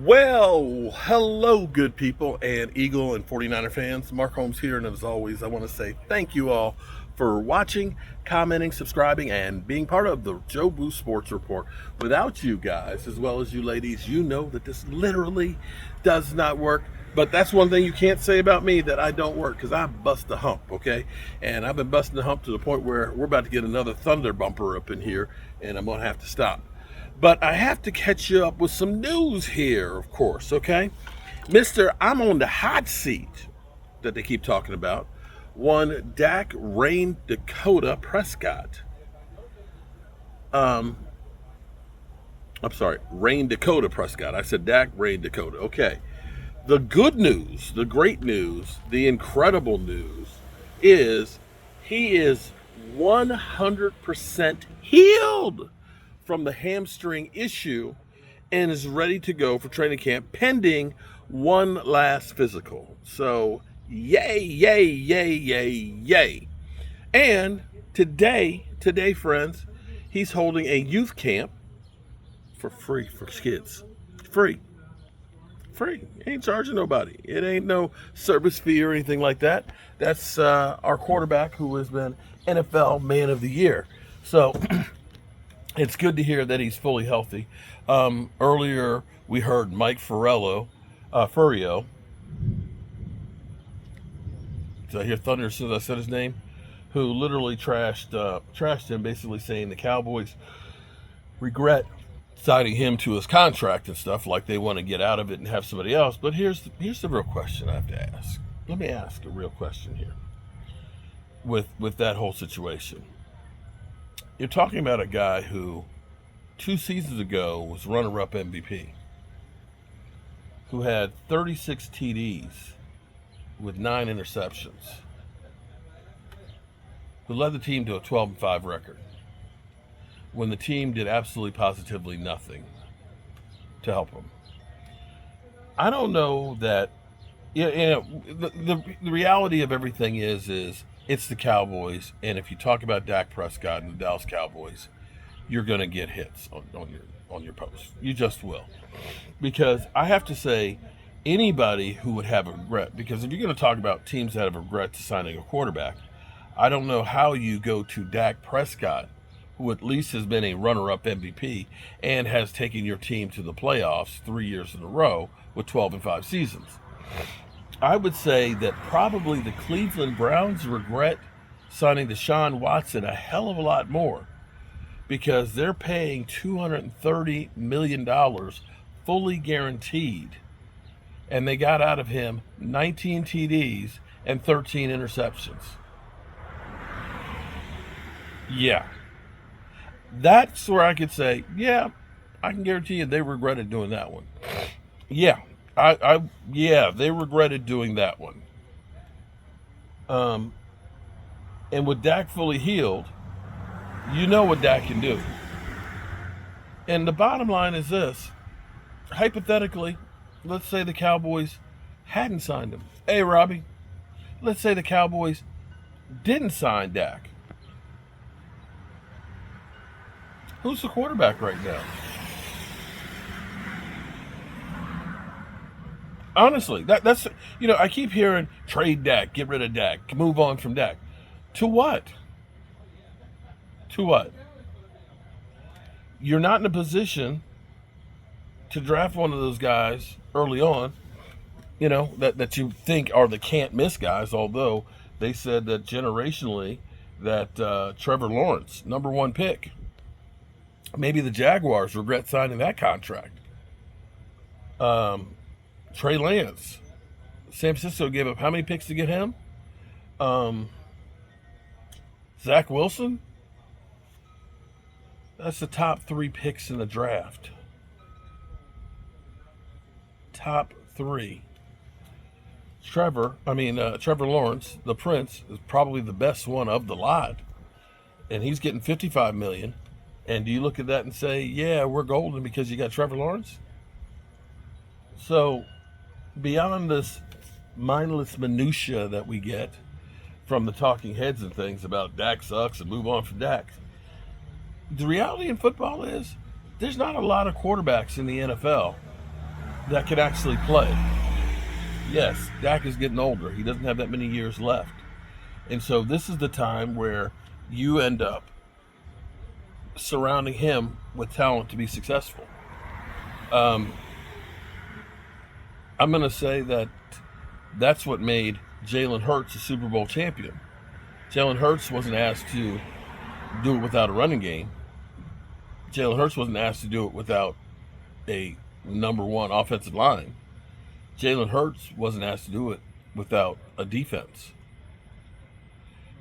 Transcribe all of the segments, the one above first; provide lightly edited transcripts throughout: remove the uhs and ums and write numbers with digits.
Well, hello, good people and Eagle and 49er fans. Mark Holmes here, and as always, I want to say thank you all for watching, commenting, subscribing, and being part of the Joe Boo Sports Report. Without you guys, as well as you ladies, you know that this literally does not work. But that's one thing you can't say about me, that I don't work, because I bust the hump, okay? And I've been busting the hump to the point where we're about to get another thunder bumper up in here, and I'm going to have to stop. But I have to catch you up with some news here, of course, okay? I'm on the hot seat that they keep talking about. One Dak Rain Dakota Prescott. I'm sorry, Rain Dakota Prescott. I said Dak Rain Dakota. Okay. The good news, the great news, the incredible news is he is 100% healed from the hamstring issue and is ready to go for training camp pending one last physical. So, yay, yay, yay, yay, yay. And today, friends, he's holding a youth camp for free for kids. Free. Ain't charging nobody. It ain't no service fee or anything like that. That's our quarterback who has been NFL Man of the Year. So it's good to hear that he's fully healthy. Earlier, we heard Mike Furio. Did I hear thunder as soon as I said his name? Who literally trashed him, basically saying the Cowboys regret signing him to his contract and stuff, like they want to get out of it and have somebody else. But here's the real question I have to ask. Let me ask a real question here with that whole situation. You're talking about a guy who 2 seasons ago was runner-up MVP, who had 36 TDs with 9 interceptions, who led the team to a 12-5 record when the team did absolutely positively nothing to help him. I don't know that, the reality of everything is it's the Cowboys, and if you talk about Dak Prescott and the Dallas Cowboys, you're going to get hits on your post. You just will. Because I have to say, anybody who would have a regret, because if you're going to talk about teams that have a regret to signing a quarterback, I don't know how you go to Dak Prescott, who at least has been a runner-up MVP and has taken your team to the playoffs 3 years in a row with 12-5 seasons. I would say that probably the Cleveland Browns regret signing Deshaun Watson a hell of a lot more, because they're paying $230 million fully guaranteed, and they got out of him 19 TDs and 13 interceptions. Yeah. That's where I could say, yeah, I can guarantee you they regretted doing that one. Yeah, they regretted doing that one. And with Dak fully healed, you know what Dak can do. And the bottom line is this. Hypothetically, let's say the Cowboys hadn't signed him. Hey, Robbie, let's say the Cowboys didn't sign Dak. Who's the quarterback right now? Honestly, that's I keep hearing trade Dak, get rid of Dak, move on from Dak. To what? To what? You're not in a position to draft one of those guys early on, that you think are the can't miss guys, although they said that generationally that Trevor Lawrence, number 1 pick. Maybe the Jaguars regret signing that contract. Trey Lance. San Francisco gave up how many picks to get him? Zach Wilson? That's the top 3 picks in the draft. Top 3. Trevor Lawrence, the Prince, is probably the best one of the lot. And he's getting $55 million. And do you look at that and say, yeah, we're golden because you got Trevor Lawrence? So, beyond this mindless minutia that we get from the talking heads and things about Dak sucks and move on from Dak, the reality in football is there's not a lot of quarterbacks in the NFL that can actually play. Yes, Dak is getting older. He doesn't have that many years left. And so this is the time where you end up surrounding him with talent to be successful. Um, I'm going to say that that's what made Jalen Hurts a Super Bowl champion. Jalen Hurts wasn't asked to do it without a running game. Jalen Hurts wasn't asked to do it without a number one offensive line. Jalen Hurts wasn't asked to do it without a defense.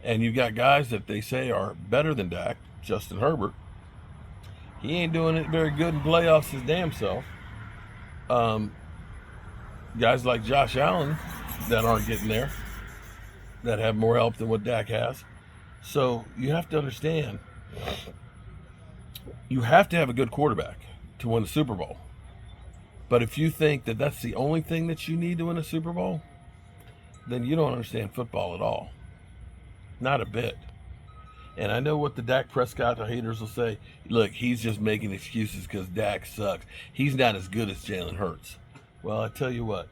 And you've got guys that they say are better than Dak. Justin Herbert. He ain't doing it very good in playoffs his damn self. Guys like Josh Allen that aren't getting there, that have more help than what Dak has. So you have to understand, you have to have a good quarterback to win a Super Bowl. But if you think that that's the only thing that you need to win a Super Bowl, then you don't understand football at all. Not a bit. And I know what the Dak Prescott haters will say. Look, he's just making excuses because Dak sucks. He's not as good as Jalen Hurts. Well, I tell you what.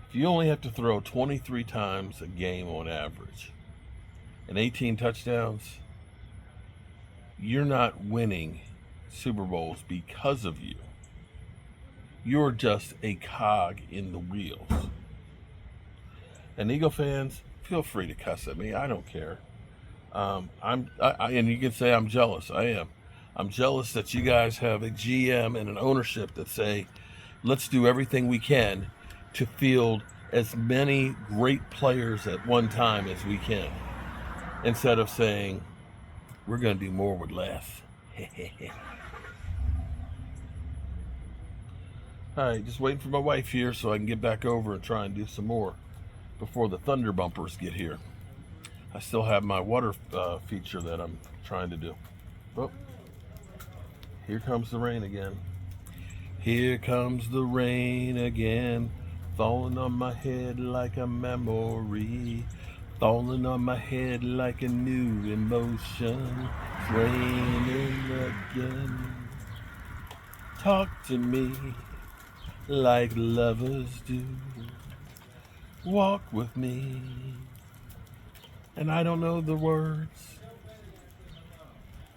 If you only have to throw 23 times a game on average and 18 touchdowns, you're not winning Super Bowls because of you. You're just a cog in the wheels. And Eagle fans, feel free to cuss at me. I don't care. And you can say I'm jealous. I am. I'm jealous that you guys have a GM and an ownership that say, let's do everything we can to field as many great players at one time as we can, instead of saying, we're going to do more with less. All right, just waiting for my wife here so I can get back over and try and do some more before the Thunder Bumpers get here. I still have my water feature that I'm trying to do. Oh, here comes the rain again. Here comes the rain again, falling on my head like a memory, falling on my head like a new emotion. It's raining again. Talk to me like lovers do. Walk with me. And I don't know the words.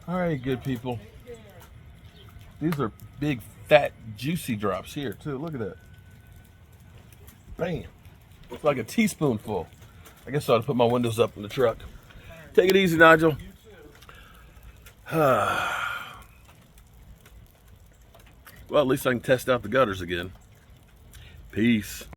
All right, good people. These are big, fat, juicy drops here, too. Look at that. Bam. It's like a teaspoonful. I guess I ought to put my windows up in the truck. Take it easy, Nigel. Well, at least I can test out the gutters again. Peace.